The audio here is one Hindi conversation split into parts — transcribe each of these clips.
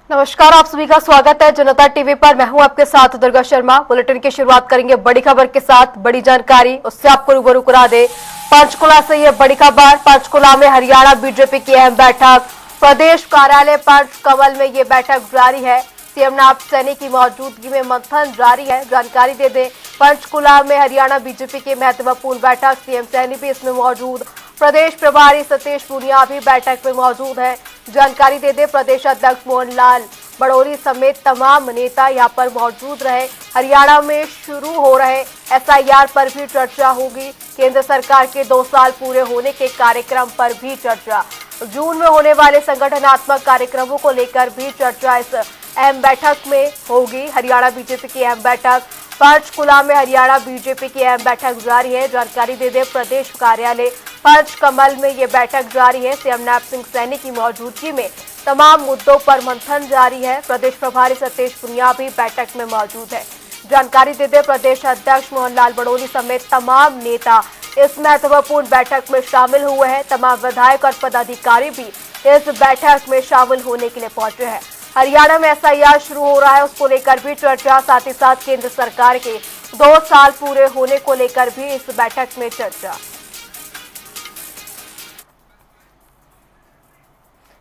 नमस्कार, आप सभी का स्वागत है जनता टीवी पर। मैं हूं आपके साथ दुर्गा शर्मा। बुलेटिन की शुरुआत करेंगे बड़ी खबर के साथ। बड़ी जानकारी उससे आपको रूबरू करा दे। पंचकुला से ये बड़ी खबर। पंचकुला में हरियाणा बीजेपी की अहम बैठक। प्रदेश कार्यालय पंचकमल में ये बैठक जारी है। सीएम नायब सैनी की मौजूदगी में मंथन जारी है। जानकारी दे दें, पंचकुला में हरियाणा बीजेपी की महत्वपूर्ण बैठक। सीएम सैनी भी इसमें मौजूद। प्रदेश प्रभारी सतीश पूनिया भी बैठक में मौजूद है। जानकारी दे दें, प्रदेश अध्यक्ष मोहन लाल बड़ौरी समेत तमाम नेता यहां पर मौजूद रहे। हरियाणा में शुरू हो रहे एसआईआर पर भी चर्चा होगी। केंद्र सरकार के 2 साल पूरे होने के कार्यक्रम पर भी चर्चा। जून में होने वाले संगठनात्मक कार्यक्रमों को लेकर भी चर्चा इस अहम बैठक में होगी। हरियाणा बीजेपी की अहम बैठक। पंचकुला में हरियाणा बीजेपी की अहम बैठक जारी है। जानकारी दे दें, प्रदेश कार्यालय पंचकमल में ये बैठक जारी है। सीएम नायब सैनी की मौजूदगी में तमाम मुद्दों पर मंथन जारी है। प्रदेश प्रभारी सतीश पूनिया भी बैठक में मौजूद है। जानकारी दे दें, प्रदेश अध्यक्ष मोहन लाल बड़ौरी समेत तमाम नेता इस महत्वपूर्ण बैठक में शामिल हुए हैं। तमाम विधायक और पदाधिकारी भी इस बैठक में शामिल होने के लिए पहुंचे हैं। हरियाणा में एसआईआर शुरू हो रहा है, उसको लेकर भी चर्चा। साथ ही साथ केंद्र सरकार के 2 साल पूरे होने को लेकर भी इस बैठक में चर्चा।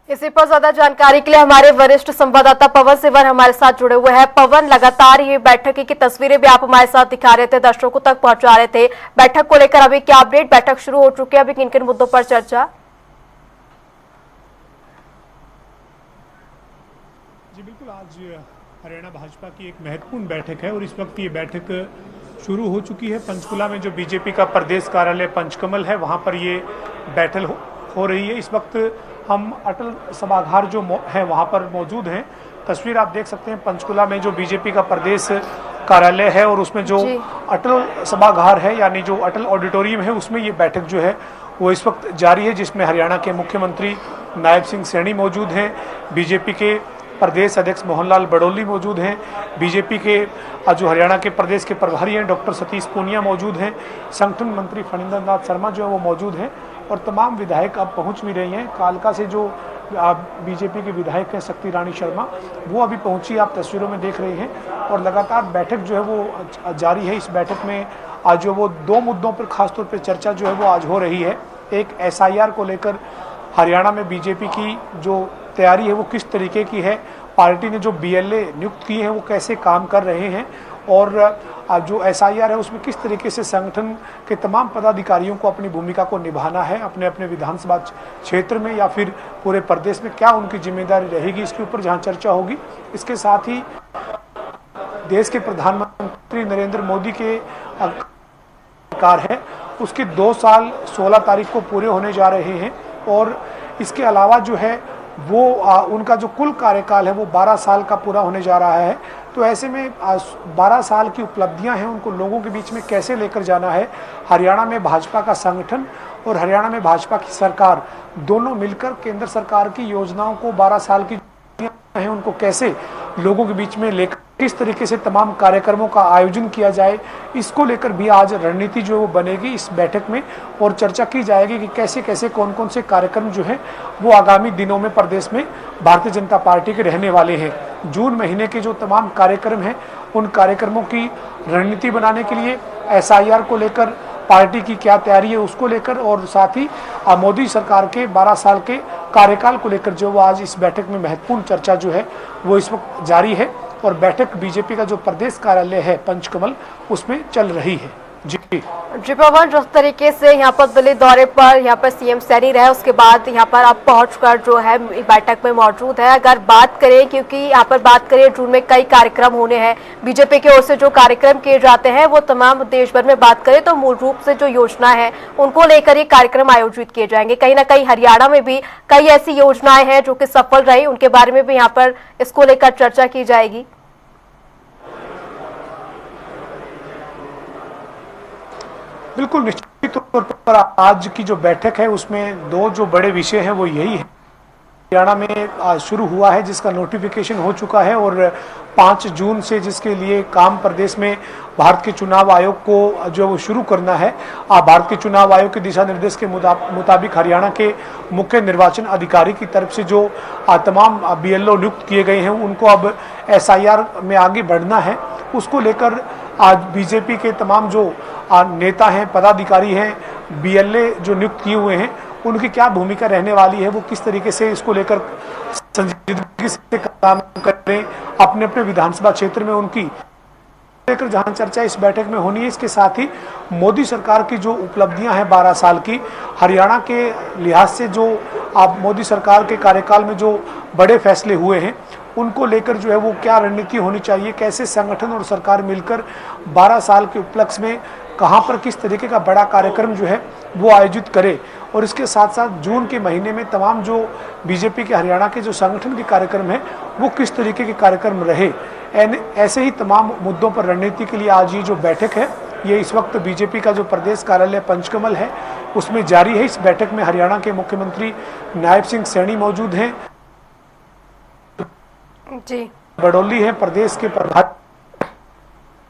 इसी पर ज्यादा जानकारी के लिए हमारे वरिष्ठ संवाददाता पवन सिवर हमारे साथ जुड़े हुए हैं। पवन, लगातार ये बैठक की तस्वीरें भी आप हमारे साथ दिखा रहे थे, दर्शकों तक पहुंचा रहे थे। बैठक को लेकर अभी क्या अपडेट? बैठक शुरू हो चुकी है, अभी किन किन मुद्दों पर चर्चा? जी बिल्कुल, आज हरियाणा भाजपा की एक महत्वपूर्ण बैठक है और इस वक्त ये बैठक शुरू हो चुकी है। पंचकुला में जो बीजेपी का प्रदेश कार्यालय पंचकमल है, वहाँ पर ये बैठक हो रही है। इस वक्त हम अटल सभागार जो है वहाँ पर मौजूद हैं। तस्वीर आप देख सकते हैं, पंचकुला में जो बीजेपी का प्रदेश कार्यालय है और उसमें जो अटल सभागार है, यानी जो अटल ऑडिटोरियम है, उसमें ये बैठक जो है वो इस वक्त जारी है, जिसमें हरियाणा के मुख्यमंत्री नायब सैनी मौजूद हैं, बीजेपी के प्रदेश अध्यक्ष मोहन लाल बड़ौली मौजूद हैं, बीजेपी के जो हरियाणा के प्रदेश के प्रभारी हैं डॉक्टर सतीश पूनिया मौजूद हैं, संगठन मंत्री फणींद्र नाथ शर्मा जो है वो मौजूद हैं और तमाम विधायक अब पहुंच भी रही हैं। कालका से जो बीजेपी के विधायक हैं शक्ति रानी शर्मा, वो अभी पहुंची, आप तस्वीरों में देख रहे हैं। और लगातार बैठक जो है वो जारी है। इस बैठक में आज जो वो 2 मुद्दों पर खासतौर पर चर्चा जो है वो आज हो रही है। एक एसआईआर को लेकर हरियाणा में बीजेपी की जो तैयारी है वो किस तरीके की है, पार्टी ने जो बीएलए नियुक्त किए हैं वो कैसे काम कर रहे हैं, और जो एसआईआर है उसमें किस तरीके से संगठन के तमाम पदाधिकारियों को अपनी भूमिका को निभाना है अपने अपने विधानसभा क्षेत्र में या फिर पूरे प्रदेश में, क्या उनकी जिम्मेदारी रहेगी, इसके ऊपर जहां चर्चा होगी। इसके साथ ही देश के प्रधानमंत्री नरेंद्र मोदी के सरकार है, उसके 2 साल 16 तारीख को पूरे होने जा रहे हैं और इसके अलावा जो है वो उनका जो कुल कार्यकाल है वो 12 साल का पूरा होने जा रहा है। तो ऐसे में 12 साल की उपलब्धियां हैं, उनको लोगों के बीच में कैसे लेकर जाना है। हरियाणा में भाजपा का संगठन और हरियाणा में भाजपा की सरकार दोनों मिलकर केंद्र सरकार की योजनाओं को 12 साल की हैं उनको कैसे लोगों के बीच में लेकर किस तरीके से तमाम कार्यक्रमों का आयोजन किया जाए, इसको लेकर भी आज रणनीति जो वो बनेगी इस बैठक में और चर्चा की जाएगी कि कैसे कैसे कौन कौन से कार्यक्रम जो हैं वो आगामी दिनों में प्रदेश में भारतीय जनता पार्टी के रहने वाले हैं। जून महीने के जो तमाम कार्यक्रम हैं उन कार्यक्रमों की रणनीति बनाने के लिए एसआईआर को लेकर पार्टी की क्या तैयारी है उसको लेकर, और साथ ही मोदी सरकार के 12 साल के कार्यकाल को लेकर जो वो आज इस बैठक में महत्वपूर्ण चर्चा जो है वो इस वक्त जारी है। और बैठक बीजेपी का जो प्रदेश कार्यालय है पंचकमल उसमें चल रही है। जी पवन, जिस तरीके से यहाँ पर दिल्ली दौरे पर यहाँ पर सीएम सैनी रहे, उसके बाद यहाँ पर आप पहुंचकर जो है बैठक में मौजूद है। अगर बात करें, क्योंकि यहाँ पर बात करें जून में कई कार्यक्रम होने हैं, बीजेपी की ओर से जो कार्यक्रम किए जाते हैं वो तमाम देश भर में बात करें तो मूल रूप से जो योजना है उनको लेकर ये कार्यक्रम आयोजित किए जाएंगे। कहीं ना कहीं हरियाणा में भी कई ऐसी योजनाएं हैं जो कि सफल रही, उनके बारे में भी यहाँ पर इसको लेकर चर्चा की जाएगी। बिल्कुल, निश्चित तौर पर आज की जो बैठक है उसमें 2 जो बड़े विषय हैं वो यही है हरियाणा में शुरू हुआ है, जिसका नोटिफिकेशन हो चुका है और 5 जून से जिसके लिए काम प्रदेश में भारत के चुनाव आयोग को जो वो शुरू करना है। भारत के चुनाव आयोग के दिशा निर्देश के मुताबिक हरियाणा के मुख्य निर्वाचन अधिकारी की तरफ से जो तमाम BLO नियुक्त किए गए हैं उनको अब SIR में आगे बढ़ना है। उसको लेकर आज बीजेपी के तमाम जो नेता हैं, पदाधिकारी हैं, BLA जो नियुक्त किए हुए हैं, उनकी क्या भूमिका रहने वाली है, वो किस तरीके से इसको लेकर संजीदगी से काम करें अपने अपने विधानसभा क्षेत्र में, उनकी लेकर जहां चर्चा इस बैठक में होनी है। इसके साथ ही मोदी सरकार की जो उपलब्धियां हैं 12 साल की, हरियाणा के लिहाज से जो आप मोदी सरकार के कार्यकाल में जो बड़े फैसले हुए हैं उनको लेकर जो है वो क्या रणनीति होनी चाहिए, कैसे संगठन और सरकार मिलकर 12 साल के उपलक्ष्य में कहां पर किस तरीके का बड़ा कार्यक्रम जो है वो आयोजित करे, और इसके साथ साथ जून के महीने में तमाम जो बीजेपी के हरियाणा के जो संगठन के कार्यक्रम है वो किस तरीके के कार्यक्रम रहे। ऐसे ही तमाम मुद्दों पर रणनीति के लिए आज ये जो बैठक है ये इस वक्त बीजेपी का जो प्रदेश कार्यालय पंचकमल है उसमें जारी है। इस बैठक में हरियाणा के मुख्यमंत्री नायब सिंह सैनी मौजूद हैं, जी बड़ौली है प्रदेश के प्रभारी,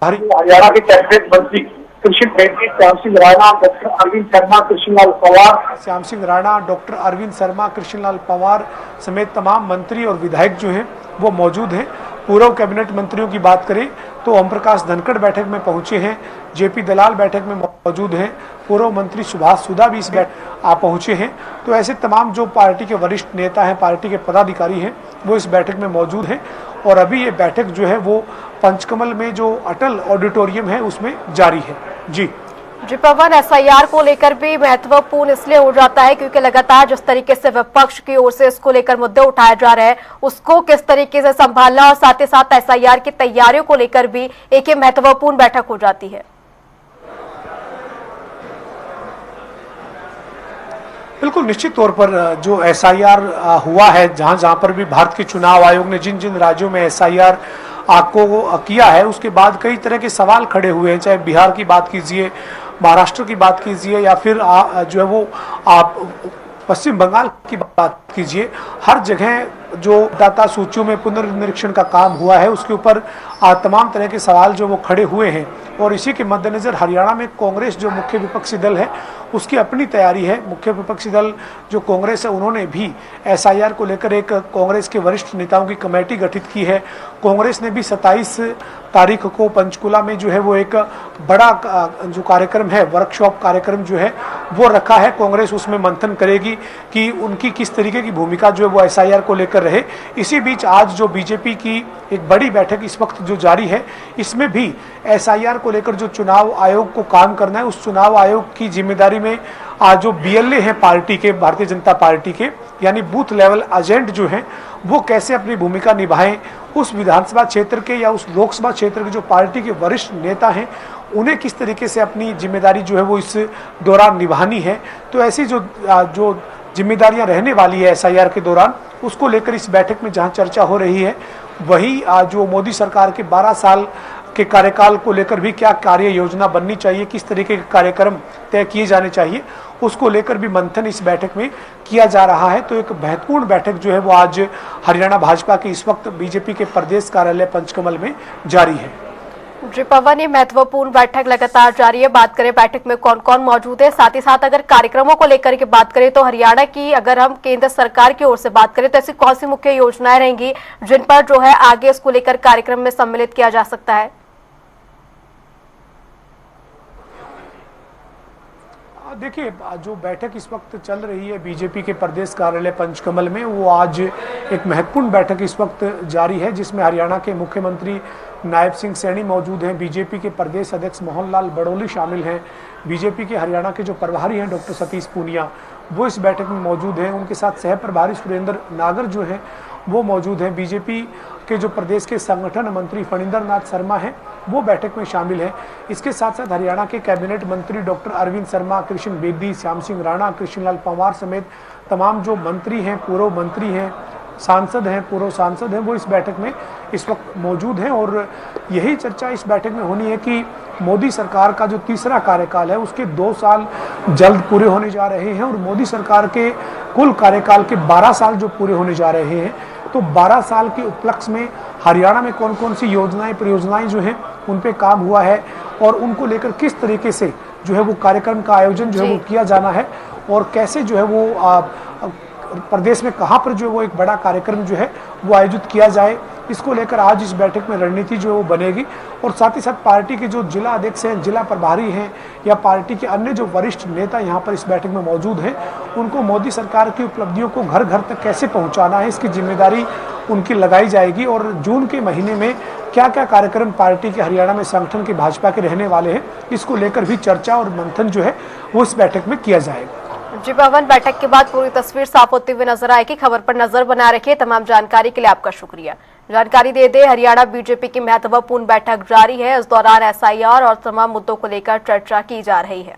हरियाणा के कैबिनेट मंत्री कृषि मंत्री श्याम सिंह राणा, डॉक्टर अरविंद शर्मा, कृष्णलाल पवार, श्याम सिंह राणा, डॉक्टर अरविंद शर्मा, कृष्णलाल पवार समेत तमाम मंत्री और विधायक जो हैं वो मौजूद हैं। पूर्व कैबिनेट मंत्रियों की बात करें तो ओम प्रकाश धनखड़ बैठक में पहुंचे हैं, JP दलाल बैठक में मौजूद हैं, पूर्व मंत्री सुभाष सुधा भी इस पहुंचे हैं। तो ऐसे तमाम जो पार्टी के वरिष्ठ नेता हैं, पार्टी के पदाधिकारी हैं, वो इस बैठक में मौजूद हैं। और अभी ये बैठक जो है वो पंचकमल में जो अटल ऑडिटोरियम है उसमें जारी है। जी पवन, SIR को लेकर भी महत्वपूर्ण इसलिए हो जाता है क्योंकि लगातार जिस तरीके से विपक्ष की ओर से इसको लेकर मुद्दे उठाए जा रहे हैं उसको किस तरीके से संभालना, और साथ ही साथ SIR की तैयारियों को लेकर भी एक महत्वपूर्ण बैठक हो जाती है। बिल्कुल निश्चित तौर पर जो SIR हुआ है, जहां पर भी भारत के चुनाव आयोग ने जिन जिन राज्यों में SIR को किया है उसके बाद कई तरह के सवाल खड़े हुए हैं, चाहे बिहार की बात कीजिए, महाराष्ट्र की बात कीजिए या फिर जो है वो आप पश्चिम बंगाल की बात कीजिए। हर जगह जो दाता सूचियों में पुनर्निरीक्षण का काम हुआ है उसके ऊपर तमाम तरह के सवाल जो वो खड़े हुए हैं। और इसी के मद्देनजर हरियाणा में कांग्रेस जो मुख्य विपक्षी दल है उसकी अपनी तैयारी है। मुख्य विपक्षी दल जो कांग्रेस है उन्होंने भी SIR को लेकर एक कांग्रेस के वरिष्ठ नेताओं की कमेटी गठित की है। कांग्रेस ने भी 27 तारीख को पंचकुला में जो है वो एक बड़ा जो कार्यक्रम है, वर्कशॉप कार्यक्रम जो है वो रखा है। कांग्रेस उसमें मंथन करेगी कि उनकी किस तरीके की भूमिका जो है वो SIR को लेकर रहे। इसी बीच आज जो बीजेपी की एक बड़ी बैठक इस वक्त जो जारी है इसमें भी SIR को लेकर जो चुनाव आयोग को काम करना है उस चुनाव आयोग की जिम्मेदारी में आज जो BLA हैं पार्टी के, भारतीय जनता पार्टी के, यानी बूथ लेवल एजेंट जो हैं वो कैसे अपनी भूमिका निभाएं, उस विधानसभा क्षेत्र के या उस लोकसभा क्षेत्र के जो पार्टी के वरिष्ठ नेता हैं उन्हें किस तरीके से अपनी जिम्मेदारी जो है वो इस दौरान निभानी है। तो ऐसी जो जिम्मेदारियां रहने वाली है SIR के दौरान उसको लेकर इस बैठक में जहां चर्चा हो रही है, वही जो मोदी सरकार के 12 साल के कार्यकाल को लेकर भी क्या कार्य योजना बननी चाहिए, किस तरीके के कार्यक्रम तय किए जाने चाहिए, उसको लेकर भी मंथन इस बैठक में किया जा रहा है। तो एक महत्वपूर्ण बैठक जो है वो आज हरियाणा भाजपा की इस वक्त बीजेपी के प्रदेश कार्यालय पंचकमल में जारी है। जी पवन, ये महत्वपूर्ण बैठक लगातार जारी है। बात करें बैठक में कौन कौन मौजूद है, साथ ही साथ अगर कार्यक्रमों को लेकर के बात करें तो हरियाणा की अगर हम केंद्र सरकार की ओर से बात करें तो ऐसी कौन सी मुख्य योजनाएं रहेंगी जिन पर जो है आगे इसको लेकर कार्यक्रम में सम्मिलित किया जा सकता है? देखिए, जो बैठक इस वक्त चल रही है बीजेपी के प्रदेश कार्यालय पंचकमल में, वो आज एक महत्वपूर्ण बैठक इस वक्त जारी है जिसमें हरियाणा के मुख्यमंत्री नायब सिंह सैनी मौजूद हैं, बीजेपी के प्रदेश अध्यक्ष मोहन लाल बड़ौली शामिल हैं, बीजेपी के हरियाणा के जो प्रभारी हैं डॉक्टर सतीश पूनिया वो इस बैठक में मौजूद हैं, उनके साथ सह प्रभारी सुरेंद्र नागर जो हैं वो मौजूद हैं, बीजेपी के जो प्रदेश के संगठन मंत्री फणींद्र नाथ शर्मा हैं वो बैठक में शामिल हैं। इसके साथ साथ हरियाणा के कैबिनेट मंत्री डॉक्टर अरविंद शर्मा, कृष्ण बेदी, श्याम सिंह राणा, कृष्णलाल पंवार समेत तमाम जो मंत्री हैं, पूर्व मंत्री हैं, सांसद हैं, पूर्व सांसद हैं, वो इस बैठक में इस वक्त मौजूद हैं। और यही चर्चा इस बैठक में होनी है कि मोदी सरकार का जो तीसरा कार्यकाल है उसके 2 साल जल्द पूरे होने जा रहे हैं और मोदी सरकार के कुल कार्यकाल के 12 साल जो पूरे होने जा रहे हैं, तो 12 साल के उपलक्ष्य में हरियाणा में कौन कौन सी योजनाएं परियोजनाएं जो हैं उन पे काम हुआ है और उनको लेकर किस तरीके से जो है वो कार्यक्रम का आयोजन जो है वो किया जाना है और कैसे जो है वो प्रदेश में कहाँ पर जो है वो एक बड़ा कार्यक्रम जो है वो आयोजित किया जाए, इसको लेकर आज इस बैठक में रणनीति जो है वो बनेगी। और साथ ही साथ पार्टी के जो जिला अध्यक्ष हैं, जिला प्रभारी हैं या पार्टी के अन्य जो वरिष्ठ नेता यहाँ पर इस बैठक में मौजूद हैं, उनको मोदी सरकार की उपलब्धियों को घर घर तक कैसे पहुँचाना है, इसकी जिम्मेदारी उनकी लगाई जाएगी। और जून के महीने में क्या क्या कार्यक्रम पार्टी के हरियाणा में संगठन के भाजपा के रहने वाले हैं, इसको लेकर भी चर्चा और मंथन जो है वो इस बैठक में किया जाएगा। जी पवन, बैठक के बाद पूरी तस्वीर साफ होते हुए नजर आएगी। खबर पर नजर बना रखिए। तमाम जानकारी के लिए आपका शुक्रिया। जानकारी दे दे, हरियाणा बीजेपी की महत्वपूर्ण बैठक जारी है। इस दौरान SIR और तमाम मुद्दों को लेकर चर्चा की जा रही है।